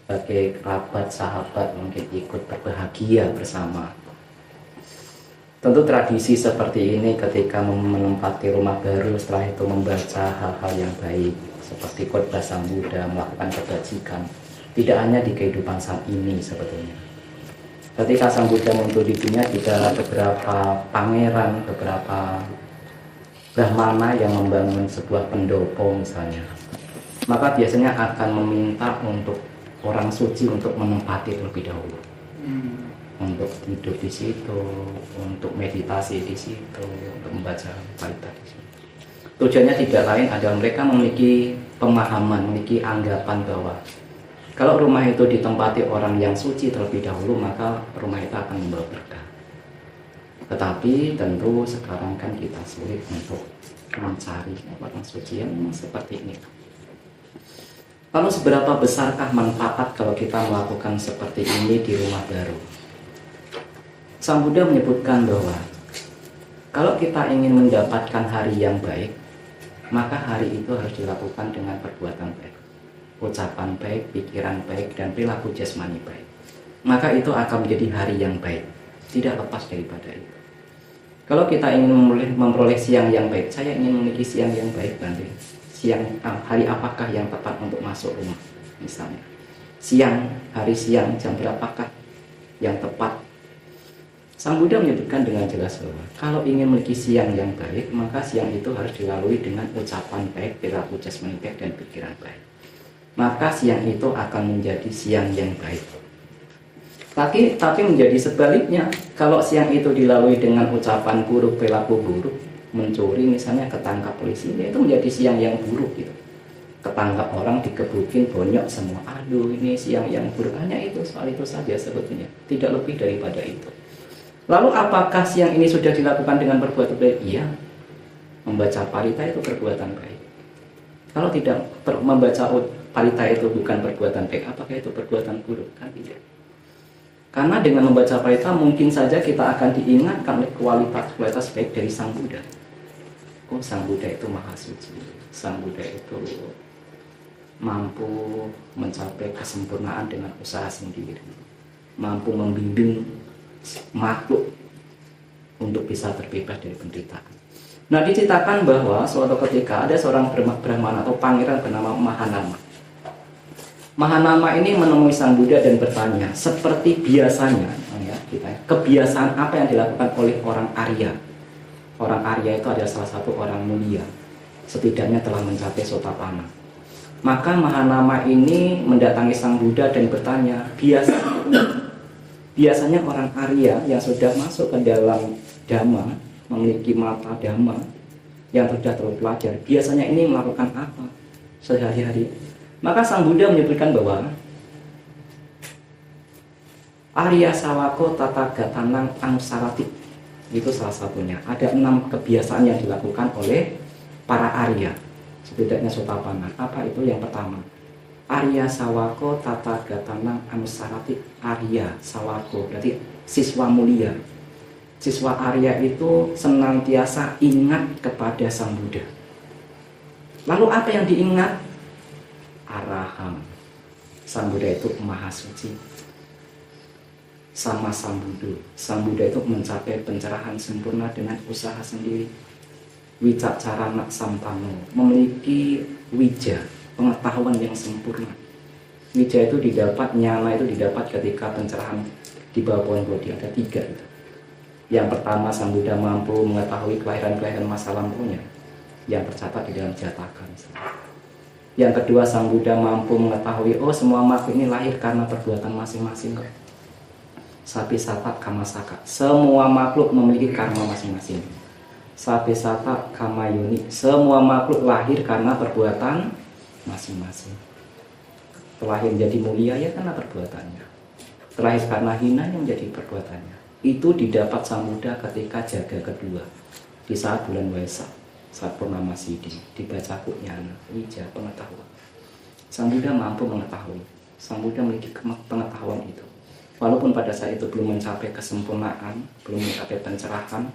sebagai kerabat, sahabat mungkin ikut berbahagia bersama. Tentu tradisi seperti ini ketika menempati rumah baru, setelah itu membaca hal-hal yang baik seperti khotbah Sang Buddha, melakukan kebajikan, tidak hanya di kehidupan saat ini sebetulnya. Ketika Sang Buddha muncul di dunia, juga beberapa pangeran, beberapa brahmana yang membangun sebuah pendopo misalnya, maka biasanya akan meminta untuk orang suci untuk menempati terlebih dahulu, untuk hidup di situ, untuk meditasi di situ, untuk membaca parita di situ. Tujuannya tidak lain adalah mereka memiliki pemahaman, memiliki anggapan bahwa kalau rumah itu ditempati orang yang suci terlebih dahulu, maka rumah itu akan membawa berkah. Tetapi tentu sekarang kan kita sulit untuk mencari orang suci yang memang seperti ini. Lalu seberapa besarkah manfaat kalau kita melakukan seperti ini di rumah baru? Sang Buddha menyebutkan bahwa kalau kita ingin mendapatkan hari yang baik, maka hari itu harus dilakukan dengan perbuatan baik, ucapan baik, pikiran baik, dan perilaku jasmani baik. Maka itu akan menjadi hari yang baik, tidak lepas daripada itu. Kalau kita ingin memperoleh siang yang baik, saya ingin memiliki siang yang baik nanti. Hari apakah yang tepat untuk masuk rumah misalnya, hari siang jam berapakah yang tepat. Sang Buddha menyebutkan dengan jelas bahwa kalau ingin memiliki siang yang baik, maka siang itu harus dilalui dengan ucapan baik, perilaku jasmani baik, dan pikiran baik. Maka siang itu akan menjadi siang yang baik. Tapi menjadi sebaliknya, kalau siang itu dilalui dengan ucapan buruk, perilaku buruk, mencuri misalnya, ketangkap polisi, itu menjadi siang yang buruk gitu. Ketangkap orang, dikebukin, bonyok semua. Aduh, ini siang yang buruk. Hanya itu, soal itu saja sebetulnya, tidak lebih daripada itu. Lalu apakah siang ini sudah dilakukan dengan perbuatan baik? Iya, membaca parita itu perbuatan baik. Kalau tidak membaca parita itu bukan perbuatan baik, apakah itu perbuatan buruk? Kan tidak. Karena dengan membaca parita mungkin saja kita akan diingatkan oleh kualitas baik dari Sang Buddha. Oh, Sang Buddha itu maha suci. Sang Buddha itu mampu mencapai kesempurnaan dengan usaha sendiri, mampu membimbing makhluk untuk bisa terbebas dari penderitaan. Nah, diceritakan bahwa suatu ketika ada seorang brahmana atau pangeran bernama Mahanama. Mahanama ini menemui Sang Buddha dan bertanya, seperti biasanya, kebiasaan apa yang dilakukan oleh orang Arya? Orang Arya itu adalah salah satu orang mulia, setidaknya telah mencapai Sotapanna. Maka Mahanama ini mendatangi Sang Buddha dan bertanya, biasanya orang Arya yang sudah masuk ke dalam Dhamma, memiliki mata Dhamma, yang sudah terpelajar, biasanya ini melakukan apa sehari-hari? Maka Sang Buddha menyebutkan bahwa Arya Sawako Tatagatanang Angsarati, itu salah satunya. Ada 6 kebiasaan yang dilakukan oleh para Arya, setidaknya Sotapanna. Apa itu? Yang pertama, Arya Sawako Tatagatanang Angsarati. Arya Sawako berarti siswa mulia. Siswa Arya itu senantiasa ingat kepada Sang Buddha. Lalu apa yang diingat? Araham. Sang Buddha itu maha suci. Sama Sang Buddha. Sang Buddha itu mencapai pencerahan sempurna dengan usaha sendiri. Wicacarana Sampano, memiliki wija, pengetahuan yang sempurna. Wija itu didapat, nyala itu didapat ketika pencerahan di bawah pohon Bodhi. Ada 3 itu. Yang pertama, Sang Buddha mampu mengetahui kelahiran masa lampaunya yang tercatat di dalam Jataka misalnya. Yang kedua, Sang Buddha mampu mengetahui, oh, semua makhluk ini lahir karena perbuatan masing-masing. Sapi sata kama saka, semua makhluk memiliki karma masing-masing. Sapi sata kama yuni, semua makhluk lahir karena perbuatan masing-masing. Terlahir menjadi mulia ya karena perbuatannya, terlahir karena hina yang menjadi perbuatannya. Itu didapat Sang Buddha ketika jaga kedua, di saat bulan Waisak, saat purnama Siddhi, dibaca Kunyana, wija, pengetahuan. Sang Buddha mampu mengetahui. Sang Buddha memiliki pengetahuan itu. Walaupun pada saat itu belum mencapai kesempurnaan, belum mencapai pencerahan,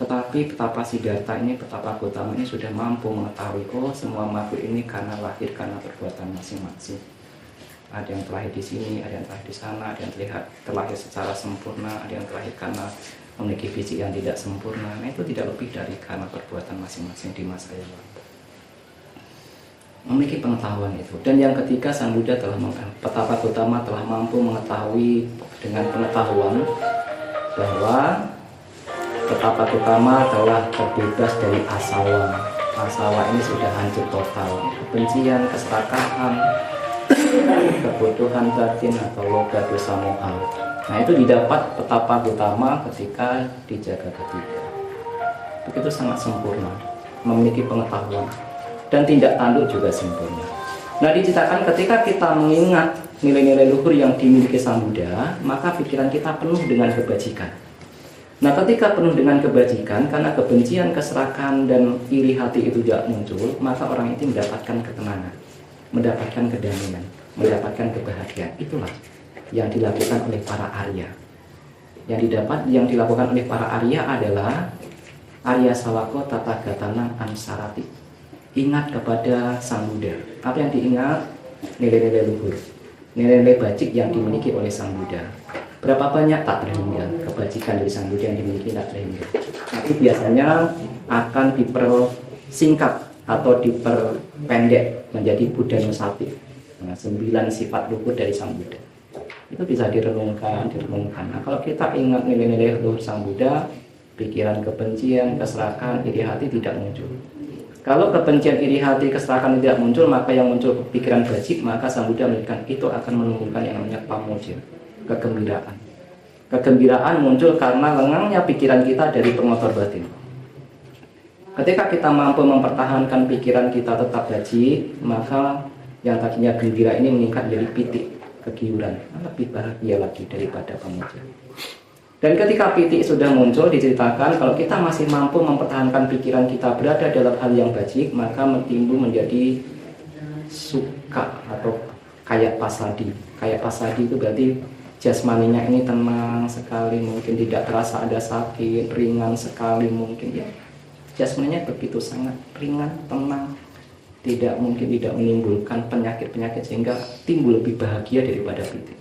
tetapi betapa Siddhartha ini, betapa Gautama ini sudah mampu mengetahui, oh, semua makhluk ini karena lahir karena perbuatan masing-masing. Ada yang terlahir di sini, ada yang terlahir di sana, ada yang terlahir secara sempurna, ada yang terlahir karena memiliki fisik yang tidak sempurna. Nah, itu tidak lebih dari karena perbuatan masing-masing di masa yang lalu. Memiliki pengetahuan itu. Dan yang ketiga, Sang Buddha Petapa Gautama telah mampu mengetahui dengan pengetahuan bahwa Petapa Gautama telah terbebas dari asawa. Asawa ini sudah hancur total. Kebencian, keserakahan, kebodohan batin atau loga dosa moha. Nah, itu didapat Petapa Gautama ketika di Jaga Ketiga. Begitu sangat sempurna, memiliki pengetahuan dan tindak tanduk juga sempurna. Nah, diceritakan ketika kita mengingat nilai-nilai luhur yang dimiliki Sang Buddha, maka pikiran kita penuh dengan kebajikan. Nah, ketika penuh dengan kebajikan, karena kebencian, keserakahan, dan iri hati itu tidak muncul, maka orang itu mendapatkan ketenangan, mendapatkan kedamaian, mendapatkan kebahagiaan. Itulah yang dilakukan oleh para Arya. Yang dilakukan oleh para Arya adalah Arya Sawako Tathagata Ansarati. Ingat kepada Sang Buddha. Apa yang diingat? Nilai-nilai luhur, nilai-nilai bajik yang dimiliki oleh Sang Buddha. Berapa banyak tak terhingga kebajikan dari Sang Buddha yang dimiliki tak terhingga. Tapi biasanya akan dipersingkat atau diperpendek menjadi Buddha Nusati. Nah, 9 sifat luhur dari Sang Buddha. Itu bisa direnungkan. Nah, kalau kita ingat nilai-nilai luhur Sang Buddha, pikiran kebencian, keserakahan, iri hati tidak muncul. Kalau kebencian, iri hati, keserakahan tidak muncul, maka yang muncul pikiran bajik, maka Sang Buddha menunjukkan itu akan menumbuhkan yang namanya pamoja, kegembiraan. Kegembiraan muncul karena lengangnya pikiran kita dari pengotor batin. Ketika kita mampu mempertahankan pikiran kita tetap bajik, maka yang tadinya gembira ini meningkat jadi pitik, kegiuran, lebih bahagia lagi daripada pamoja. Dan ketika pitik sudah muncul, diceritakan kalau kita masih mampu mempertahankan pikiran kita berada dalam hal yang bajik, maka timbul menjadi suka atau kayak pasadi. Kayak pasadi itu berarti jasmaninya ini tenang sekali, mungkin tidak terasa ada sakit, ringan sekali mungkin ya. Jasmaninya begitu sangat ringan, tenang, tidak menimbulkan penyakit-penyakit sehingga timbul lebih bahagia daripada pitik.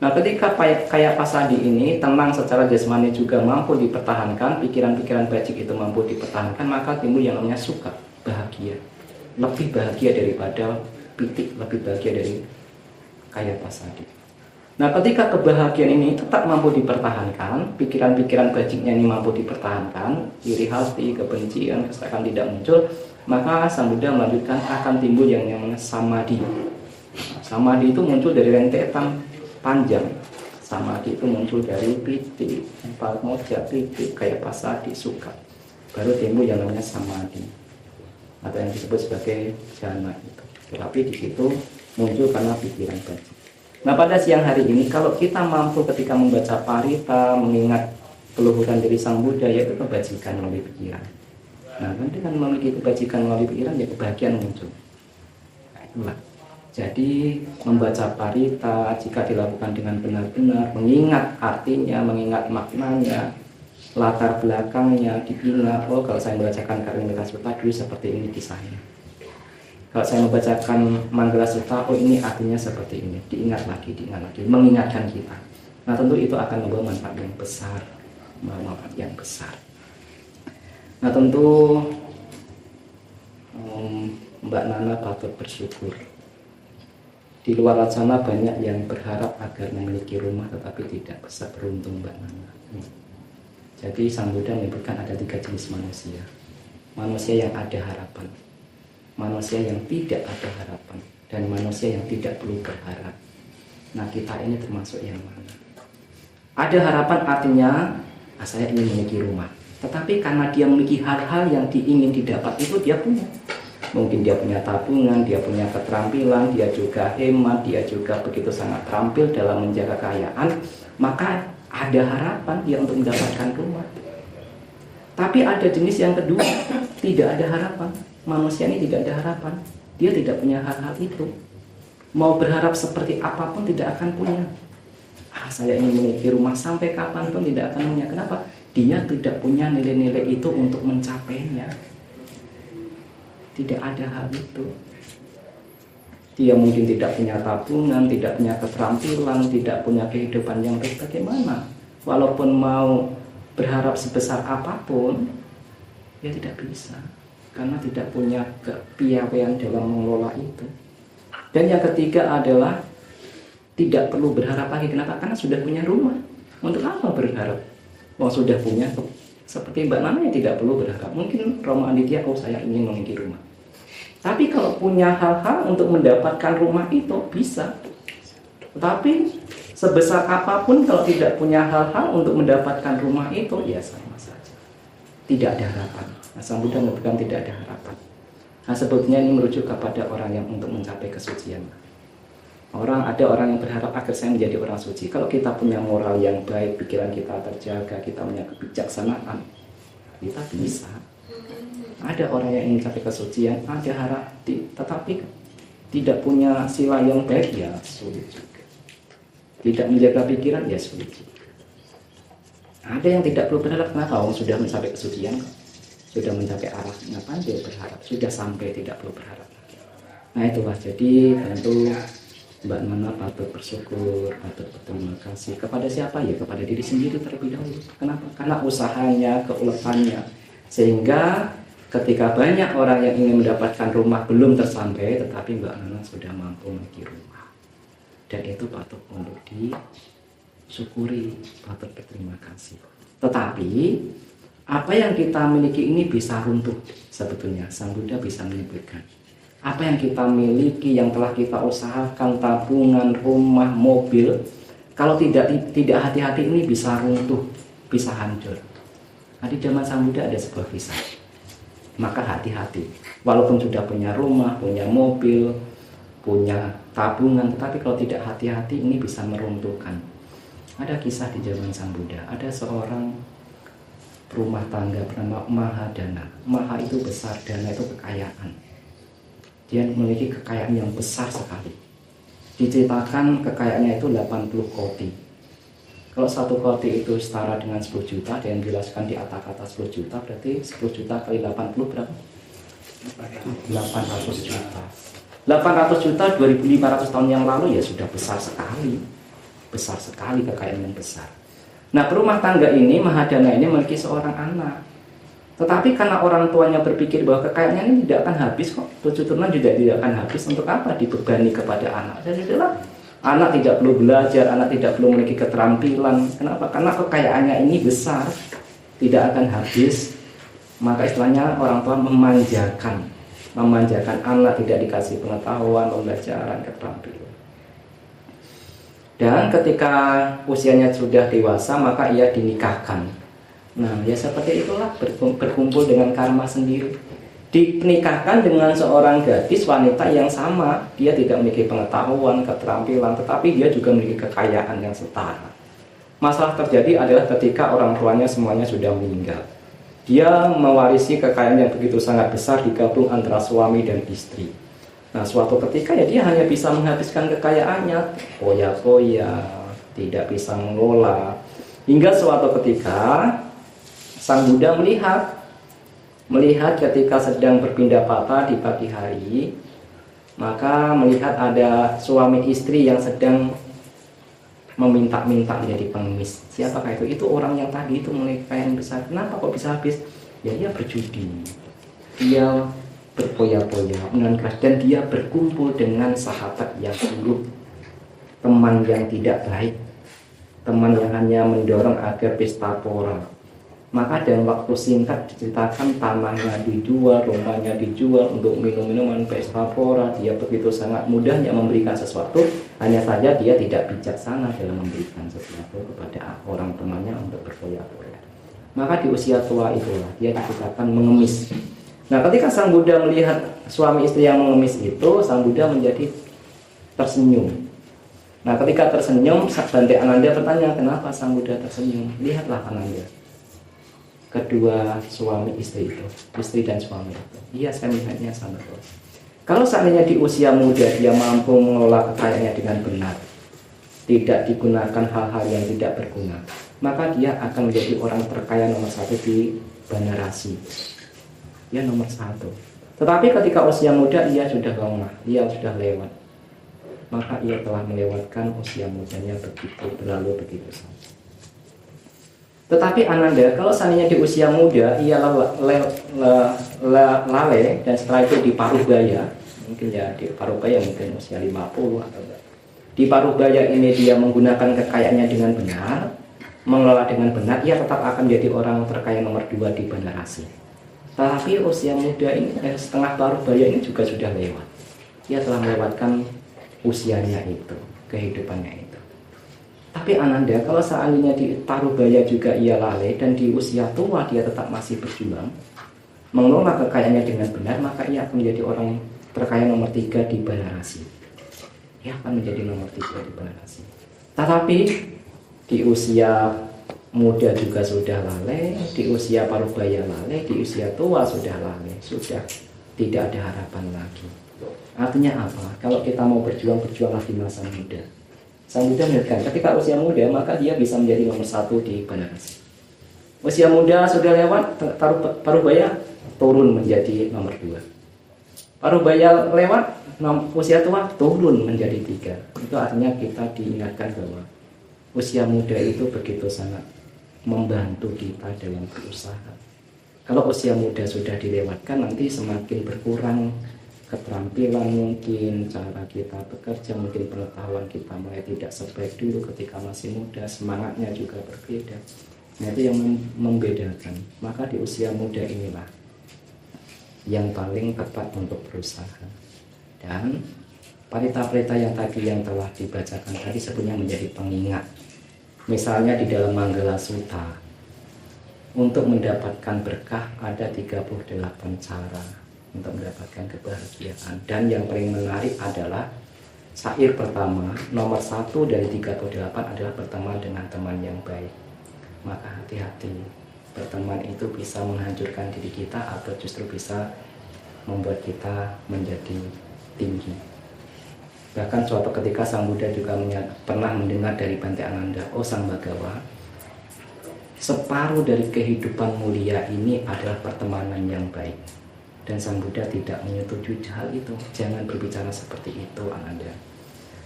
Nah, ketika kayak pasadi ini tenang secara jasmani juga mampu dipertahankan, pikiran-pikiran bajik itu mampu dipertahankan, maka timbul yang namanya suka, bahagia. Lebih bahagia daripada pitik, lebih bahagia dari kayak pasadi. Nah, ketika kebahagiaan ini tetap mampu dipertahankan, pikiran-pikiran bajiknya ini mampu dipertahankan, iri hati, kebencian, keserakahan tidak muncul, maka Sang Buddha melanjutkan akan timbul yang namanya samadhi. Samadhi itu muncul dari rentetan panjang. Samadhi itu muncul dari piti, pamoja, piti, kayak pasadi, suka. Baru timbul yang namanya samadhi atau yang disebut sebagai jana itu. Tetapi di situ muncul karena pikiran bajik. Nah, pada siang hari ini kalau kita mampu ketika membaca parita, mengingat keluhuran dari Sang Buddha, yaitu kebajikan melalui pikiran. Nah, dengan memiliki kebajikan melalui pikiran, ya kebahagiaan muncul. Nah, itulah. Jadi membaca parita jika dilakukan dengan benar-benar, mengingat artinya, mengingat maknanya, latar belakangnya, diingat, oh kalau saya membacakan Karimita Sutta dulu seperti ini kisahnya. Kalau saya membacakan Manggala Sutta, oh ini artinya seperti ini. Diingat lagi, mengingatkan kita. Nah, tentu itu akan membawa manfaat yang besar, Nah, tentu Mbak Nana patut bersyukur. Di luar sana banyak yang berharap agar memiliki rumah tetapi tidak bisa beruntung, Mbak Nana. Jadi Sang Buddha menyebutkan ada 3 jenis manusia. Manusia yang ada harapan, manusia yang tidak ada harapan, dan manusia yang tidak perlu berharap. Nah, kita ini termasuk yang mana? Ada harapan artinya saya ingin memiliki rumah, tetapi karena dia memiliki hal-hal yang ingin didapat itu dia punya. Mungkin dia punya tabungan, dia punya keterampilan, dia juga hemat, dia juga begitu sangat terampil dalam menjaga kekayaan, maka ada harapan dia untuk mendapatkan rumah. Tapi ada jenis yang kedua, tidak ada harapan. Manusia ini tidak ada harapan, dia tidak punya hal-hal itu. Mau berharap seperti apapun tidak akan punya. Saya ingin memiliki rumah sampai kapanpun tidak akan punya. Kenapa? Dia tidak punya nilai-nilai itu untuk mencapainya. Tidak ada hal itu. dia mungkin tidak punya tabungan, tidak punya keterampilan, tidak punya kehidupan yang baik, bagaimana? Walaupun mau berharap sebesar apapun, ya tidak bisa, karena tidak punya kepiawaian dalam mengelola itu. Dan yang ketiga adalah tidak perlu berharap lagi. Kenapa? Karena sudah punya rumah. Untuk apa berharap? Wong sudah punya. Seperti Mbak Nana yang tidak perlu berharap. Mungkin Romo Aditya, oh saya ingin memiliki rumah. Tapi kalau punya hal-hal untuk mendapatkan rumah itu bisa. Tetapi sebesar apapun kalau tidak punya hal-hal untuk mendapatkan rumah itu, ya sama saja. Tidak ada harapan. Nah, Sang Buddha mengatakan tidak ada harapan. Nah, sebetulnya ini merujuk kepada orang yang untuk mencapai kesucian. Ada orang yang berharap agar saya menjadi orang suci. Kalau kita punya moral yang baik, pikiran kita terjaga, kita punya kebijaksanaan, kita bisa. Ada orang yang ingin mencapai kesucian, ada harap, tetapi tidak punya sila yang baik, ya sulit juga. Tidak menjaga pikiran, ya sulit juga. Ada yang tidak perlu berharap. Kenapa? Orang sudah mencapai kesucian, sudah mencapai arah, ngapain dia berharap? Sudah sampai, tidak perlu berharap lagi. Nah itulah, jadi tentu Mbak Nana patut bersyukur, patut berterima kasih kepada siapa? Ya kepada diri sendiri terlebih dahulu. Kenapa? Karena usahanya, keuletannya, sehingga ketika banyak orang yang ingin mendapatkan rumah belum tersampai, tetapi Mbak Nana sudah mampu memiliki rumah. Dan itu patut untuk disyukuri, patut berterima kasih. Tetapi apa yang kita miliki ini bisa runtuh sebetulnya. Sang Buddha bisa menyebutkan apa yang kita miliki, yang telah kita usahakan, tabungan, rumah, mobil, kalau tidak hati-hati ini bisa runtuh, bisa hancur. Nah, di zaman Sang Buddha ada sebuah kisah. Maka hati-hati. Walaupun sudah punya rumah, punya mobil, punya tabungan, tetapi kalau tidak hati-hati ini bisa meruntuhkan. Ada kisah di zaman Sang Buddha. Ada seorang rumah tangga bernama Mahadana. Maha itu besar, dana itu kekayaan. Dia memiliki kekayaan yang besar sekali. Diceritakan kekayaannya itu 80 koti. Kalau 1 koti itu setara dengan 10 juta, dan dijelaskan di kata-kata 10 juta, berarti 10 juta kali 80 berapa? 800 juta. 800 juta 2500 tahun yang lalu ya sudah besar sekali. Besar sekali, kekayaan yang besar. Nah, perumah tangga ini, Mahadana ini memiliki seorang anak. Tetapi karena orang tuanya berpikir bahwa kekayaannya ini tidak akan habis kok, 7 turunan juga tidak akan habis, untuk apa dibebani kepada anak? Jadi itulah, anak tidak perlu belajar, anak tidak perlu memiliki keterampilan. Kenapa? Karena kekayaannya ini besar, tidak akan habis. Maka istilahnya orang tua memanjakan anak, tidak dikasih pengetahuan, pembelajaran, keterampilan. Dan ketika usianya sudah dewasa, maka ia dinikahkan. Nah, ya seperti itulah, berkumpul dengan karma sendiri. Dinikahkan dengan seorang gadis wanita yang sama. Dia tidak memiliki pengetahuan, keterampilan, tetapi dia juga memiliki kekayaan yang setara. Masalah terjadi adalah ketika orang tuanya semuanya sudah meninggal. Dia mewarisi kekayaan yang begitu sangat besar, digabung antara suami dan istri. Nah, suatu ketika ya dia hanya bisa menghabiskan kekayaannya, foya-foya, tidak bisa mengelola. Hingga suatu ketika Sang Buddha melihat ketika sedang berpindah patah di pagi hari, maka melihat ada suami istri yang sedang meminta-minta menjadi pengemis. Siapakah itu? Itu orang yang tadi itu memiliki kekayaan besar. Kenapa kok bisa habis? Ya dia berjudi, dia berpoya-poya, dan dia berkumpul dengan sahabat yang buruk, teman yang tidak baik, teman yang hanya mendorong agar pesta pora. Maka dalam waktu singkat diceritakan tanahnya dijual, rumahnya dijual untuk minum-minuman pesta pora. Dia begitu sangat mudahnya memberikan sesuatu, hanya saja dia tidak bijaksana dalam memberikan sesuatu kepada orang temannya untuk berfoya-foya. Maka di usia tua itulah dia diceritakan mengemis. Nah, ketika Sang Buddha melihat suami istri yang mengemis itu, Sang Buddha menjadi tersenyum. Nah, ketika tersenyum, Bante Ananda bertanya, kenapa Sang Buddha tersenyum? Lihatlah Ananda, kedua suami istri itu, istri dan suami itu. Iya, saya melihatnya sama betul. Kalau seandainya di usia muda dia mampu mengelola kekayaannya dengan benar, tidak digunakan hal-hal yang tidak berguna, maka dia akan menjadi orang terkaya nomor 1 di Banarasi. Dia nomor 1. Tetapi ketika usia muda ia sudah lengah, dia sudah lewat. maka ia telah melewatkan usia mudanya begitu berlalu begitu saja. Tetapi Ananda, kalau seandainya di usia muda ia lalai dan setelah itu di paruh baya, mungkin ya di paruh baya mungkin usia 50 atau enggak. Di paruh baya ini dia menggunakan kekayaannya dengan benar, mengelola dengan benar, ia tetap akan menjadi orang terkaya nomor 2 di Bandarasi. Tetapi usia muda ini, setengah paruh baya ini juga sudah lewat. Ia telah melewatkan usianya itu, kehidupannya itu. Tapi Ananda, kalau seandainya di paruh baya juga ia lalai dan di usia tua dia tetap masih berjuang, mengelola kekayaannya dengan benar, maka ia akan menjadi orang terkaya nomor 3 di Bandarasi. Ia akan menjadi nomor 3 di Bandarasi. Tetapi di usia muda juga sudah lalai, di usia paruh baya lalai, di usia tua sudah lalai, sudah tidak ada harapan lagi. Artinya apa? Kalau kita mau berjuang, berjuanglah di masa muda. Sang Buddha menyatakan ketika usia muda maka dia bisa menjadi nomor 1 di Bandarasi. Usia muda sudah lewat, paruh baya turun menjadi nomor 2. Paruh baya lewat, usia tua turun menjadi 3. Itu artinya kita diingatkan bahwa usia muda itu begitu sangat membantu kita dalam berusaha. Kalau usia muda sudah dilewatkan, nanti semakin berkurang keterampilan, mungkin cara kita bekerja, mungkin pengetahuan kita mulai tidak sebaik dulu ketika masih muda, semangatnya juga berbeda. Nah, itu yang membedakan. Maka di usia muda inilah yang paling tepat untuk berusaha. Dan parita-parita yang tadi yang telah dibacakan tadi sebenarnya menjadi pengingat. Misalnya di dalam Manggala Sutta, untuk mendapatkan berkah ada 38 cara untuk mendapatkan kebahagiaan. Dan yang paling menarik adalah syair pertama, nomor 1 dari 38 adalah berteman dengan teman yang baik. Maka hati-hati, berteman itu bisa menghancurkan diri kita atau justru bisa membuat kita menjadi tinggi. Bahkan suatu ketika Sang Buddha juga pernah mendengar dari Bante Ananda, "Oh Sang Bagawa, separuh dari kehidupan mulia ini adalah pertemanan yang baik." Dan Sang Buddha tidak menyetujui hal itu. Jangan berbicara seperti itu, Ananda.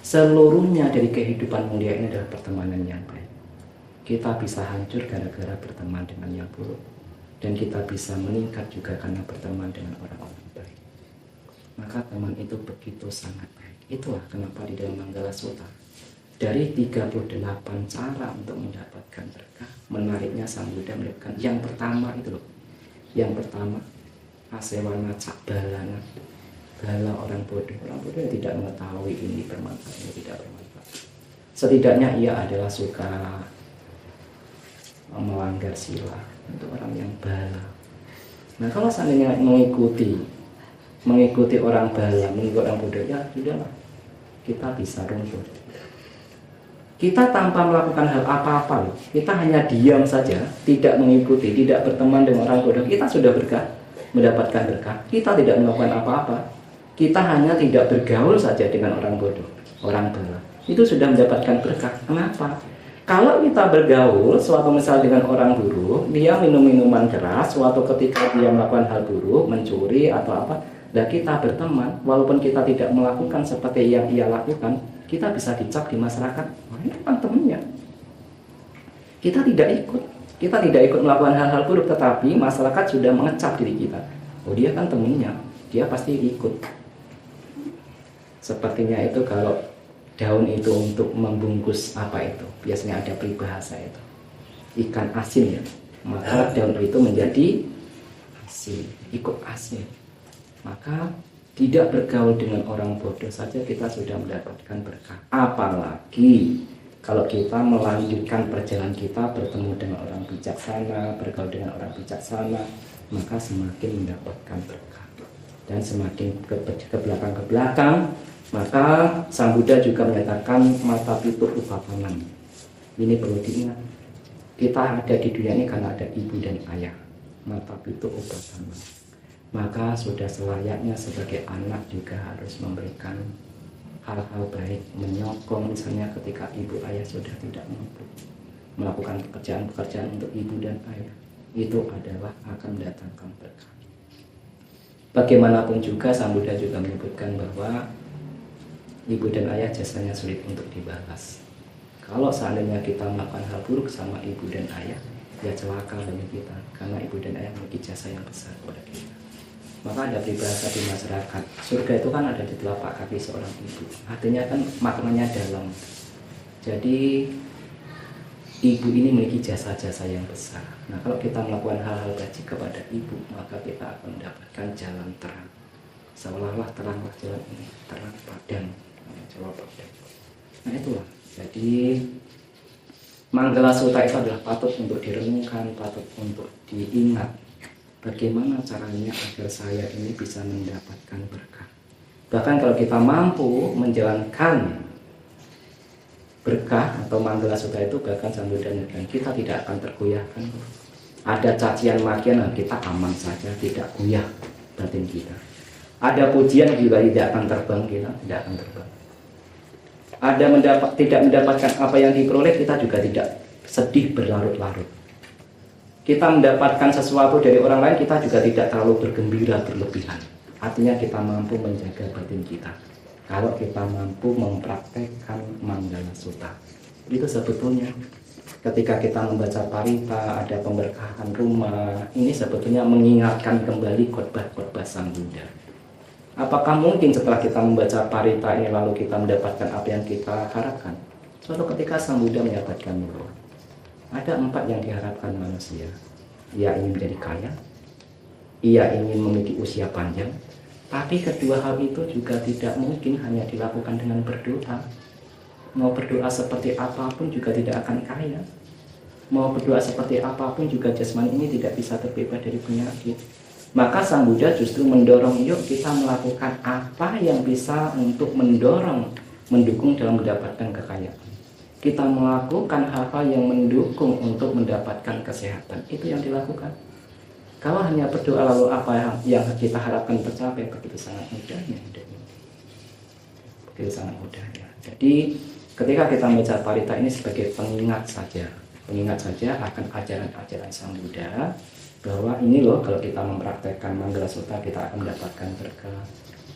Seluruhnya dari kehidupan mulia ini adalah pertemanan yang baik. Kita bisa hancur gara-gara berteman dengan yang buruk, dan kita bisa meningkat juga karena berteman dengan orang-orang baik. Maka teman itu begitu sangat baik. Itulah kenapa di dalam Manggala Sutta, dari 38 cara untuk mendapatkan berkah, menariknya Sang Buddha menyebutkan yang pertama itu loh. Yang pertama, asewana cak balana, bala orang bodoh yang tidak mengetahui ini bermanfaat, ini tidak bermanfaat. Setidaknya ia adalah suka melanggar sila, untuk orang yang bala. Nah, kalau seandainya mengikuti orang bala, mengikuti orang bodoh, ya sudahlah, kita bisa runtuh. Kita tanpa melakukan hal apa-apa, kita hanya diam saja, tidak mengikuti, tidak berteman dengan orang bodoh, kita sudah mendapatkan berkah. Kita tidak melakukan apa-apa, kita hanya tidak bergaul saja dengan orang bodoh, orang bala, itu sudah mendapatkan berkah. Kenapa? Kalau kita bergaul suatu misal dengan orang buruk, dia minum minuman keras, suatu ketika dia melakukan hal buruk, mencuri atau apa, dan kita berteman, walaupun kita tidak melakukan seperti yang ia lakukan, kita bisa dicap di masyarakat, "Wah, ini kan temannya." Kita tidak ikut melakukan hal-hal buruk, tetapi masyarakat sudah mengecap diri kita, "Oh, dia kan temannya, dia pasti ikut." Sepertinya itu kalau daun itu untuk membungkus apa itu, biasanya ada peribahasa itu, ikan asin ya, maka daun itu menjadi asin, ikut asin. Maka tidak bergaul dengan orang bodoh saja kita sudah mendapatkan berkah. Apalagi kalau kita melanjutkan perjalanan kita bertemu dengan orang bijaksana, bergaul dengan orang bijaksana, maka semakin mendapatkan berkah. Dan semakin ke belakang, maka Sang Buddha juga menyatakan mata pitu upapanan. Ini perlu diingat. Kita ada di dunia ini karena ada ibu dan ayah. Mata pitu upapanan. Maka sudah selayaknya sebagai anak juga harus memberikan hal-hal baik, menyokong misalnya ketika ibu ayah sudah tidak mampu melakukan pekerjaan-pekerjaan untuk ibu dan ayah, itu adalah akan mendatangkan berkah. Bagaimanapun juga Sang Buddha juga menyebutkan bahwa ibu dan ayah jasanya sulit untuk dibalas. Kalau seandainya kita melakukan hal buruk sama ibu dan ayah, ya celaka bagi kita, karena ibu dan ayah memiliki jasa yang besar kepada kita. Maka ada peribahasa di masyarakat, surga itu kan ada di telapak kaki seorang ibu. Artinya kan maknanya dalam. Jadi ibu ini memiliki jasa-jasa yang besar. Nah, kalau kita melakukan hal-hal baik kepada ibu, maka kita akan mendapatkan jalan terang. Seolah-olah teranglah jalan ini, terang padang, Jawa padang. Nah itulah. Jadi Manggala Sutta itu adalah patut untuk direnungkan, patut untuk diingat. Bagaimana caranya agar saya ini bisa mendapatkan berkah. Bahkan kalau kita mampu menjalankan berkah atau Manggala Sutta itu, bahkan Sambuddha dan kita tidak akan tergoyahkan. Ada cacian makian, kita aman saja, tidak goyah batin kita. Ada pujian juga tidak akan terbang, kita tidak akan terbang. Ada tidak mendapatkan apa yang diperoleh, kita juga tidak sedih berlarut-larut. Kita mendapatkan sesuatu dari orang lain, kita juga tidak terlalu bergembira berlebihan. Artinya kita mampu menjaga batin kita. Kalau kita mampu mempraktekkan Manggala Sutta, itu sebetulnya ketika kita membaca parita, ada pemberkahan rumah, ini sebetulnya mengingatkan kembali khotbah-khotbah Sang Buddha. Apakah mungkin setelah kita membaca parita ini lalu kita mendapatkan apa yang kita harapkan? Suatu ketika Sang Buddha menyatakan bahwa ada 4 yang diharapkan manusia. Ia ingin menjadi kaya, ia ingin memiliki usia panjang, tapi kedua hal itu juga tidak mungkin hanya dilakukan dengan berdoa. Mau berdoa seperti apapun juga tidak akan kaya. Mau berdoa seperti apapun juga jasmani ini tidak bisa terbebas dari penyakit. Maka Sang Buddha justru mendorong, yuk kita melakukan apa yang bisa untuk mendukung dalam mendapatkan kekayaan. Kita melakukan hal-hal yang mendukung untuk mendapatkan kesehatan. Itu yang dilakukan. Kalau hanya berdoa lalu apa yang kita harapkan tercapai, begitu sangat mudahnya. Begitu sangat mudahnya. Jadi ketika kita membaca parita ini sebagai pengingat saja akan ajaran-ajaran Sang Buddha, bahwa ini loh kalau kita mempraktekkan Manggala Sutta kita akan mendapatkan berkah.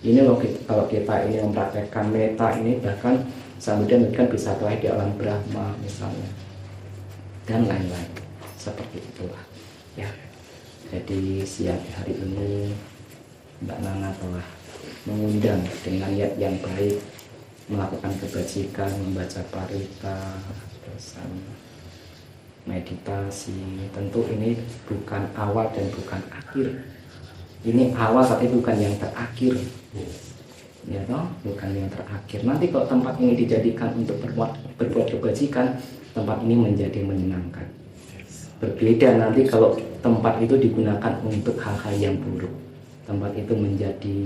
Ini loh kalau kita ini mempraktekkan metta ini, bahkan Sang Buddha kan bisa teraih di alam Brahma misalnya, dan lain-lain seperti itulah ya. Jadi siang hari ini Mbak Nana telah mengundang dengan niat yang baik melakukan kebajikan, membaca parita, terus meditasi. Tentu ini bukan awal dan bukan akhir. Ini awal tapi bukan yang terakhir. Ya toh, bukan yang terakhir. Nanti kalau tempat ini dijadikan untuk berbuat kebajikan, tempat ini menjadi menyenangkan. Berbeda nanti kalau tempat itu digunakan untuk hal-hal yang buruk. Tempat itu menjadi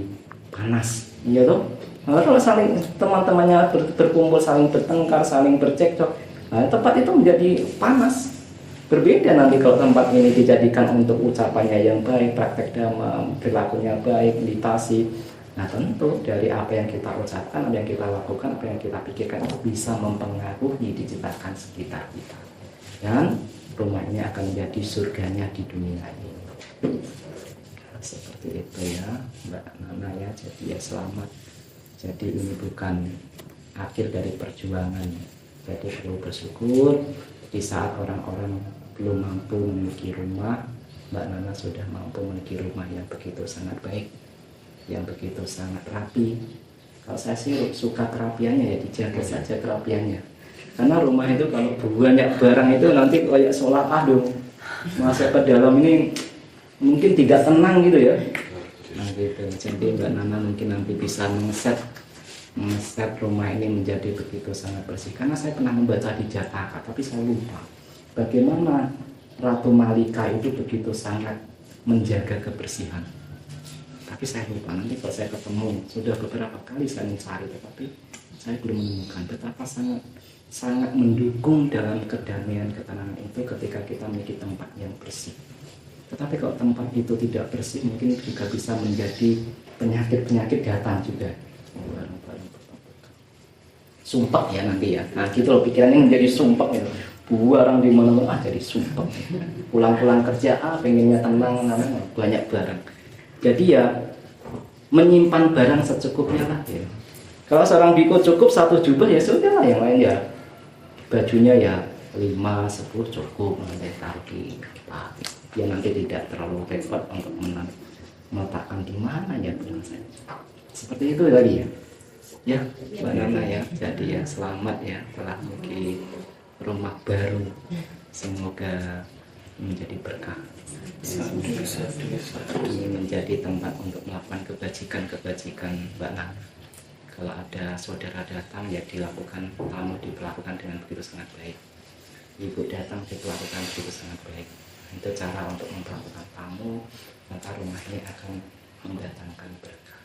panas. Ya toh? Nah, kalau saling teman-temannya berkumpul, saling bertengkar, saling bercekcok, nah, tempat itu menjadi panas. Berbeda nanti kalau tempat ini dijadikan untuk ucapannya yang baik, praktek dhamma, perilakunya baik, meditasi. Nah tentu dari apa yang kita ucapkan, apa yang kita lakukan, apa yang kita pikirkan itu bisa mempengaruhi diciptakan sekitar kita. Dan rumah ini akan menjadi surganya di dunia ini. Seperti itu ya Mbak Nana ya. Jadi ya selamat. Jadi ini bukan akhir dari perjuangan. Jadi perlu bersyukur di saat orang-orang belum mampu memiliki rumah, Mbak Nana sudah mampu memiliki rumah yang begitu sangat baik, yang begitu sangat rapi. Kalau saya sih suka kerapiannya, ya dijaga saja kerapiannya. Karena rumah itu kalau banyak barang itu nanti kayak sholat dong, masuk ke dalam ini mungkin tidak tenang gitu ya. Nah gitu. Jadi Mbak Nana mungkin nanti bisa mengeset rumah ini menjadi begitu sangat bersih. Karena saya pernah membaca di Jataka, tapi saya lupa bagaimana Ratu Malika itu begitu sangat menjaga kebersihan. Tapi saya lupa, nanti kalau saya ketemu, sudah beberapa kali saya mencari, tetapi saya belum menemukan betapa sangat mendukung dalam kedamaian ketenangan itu ketika kita memiliki tempat yang bersih. Tetapi kalau tempat itu tidak bersih, mungkin juga bisa menjadi penyakit-penyakit datang juga. Sumpah ya nanti ya. Nah gitu loh pikirannya menjadi sumpah ya. Barang di mana-mana jadi sumpah. Pulang-pulang kerja pengennya tenang, banyak barang. Jadi ya menyimpan barang secukupnya lah ya. Kalau seorang biku cukup satu jubah ya sudah lah, yang lain ya bajunya ya 5-10 cukup, nanti taruh di apa ya, nanti tidak terlalu repot untuk meletakkan di mana ya, seperti itu tadi ya. Ya, Mbak Nana ya. Jadi ya selamat ya telah memiliki rumah baru. Semoga menjadi berkah. Ini menjadi tempat untuk melakukan kebajikan-kebajikan Mbak Nana. Kalau ada saudara datang ya dilakukan, tamu diperlakukan dengan begitu sangat baik. Ibu datang diperlakukan begitu sangat baik. Itu cara untuk memperlakukan tamu, maka rumah ini akan mendatangkan berkah.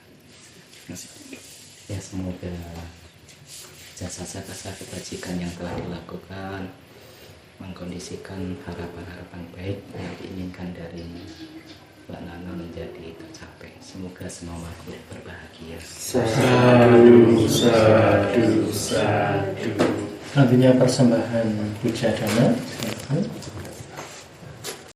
Ya semoga jasa-jasa kebajikan yang telah dilakukan mengkondisikan harapan-harapan baik yang diinginkan dari Mbak Nana menjadi tercapai. Semoga semua makhluk berbahagia. Sadu, sadu, sadu. Selanjutnya persembahan puja dana.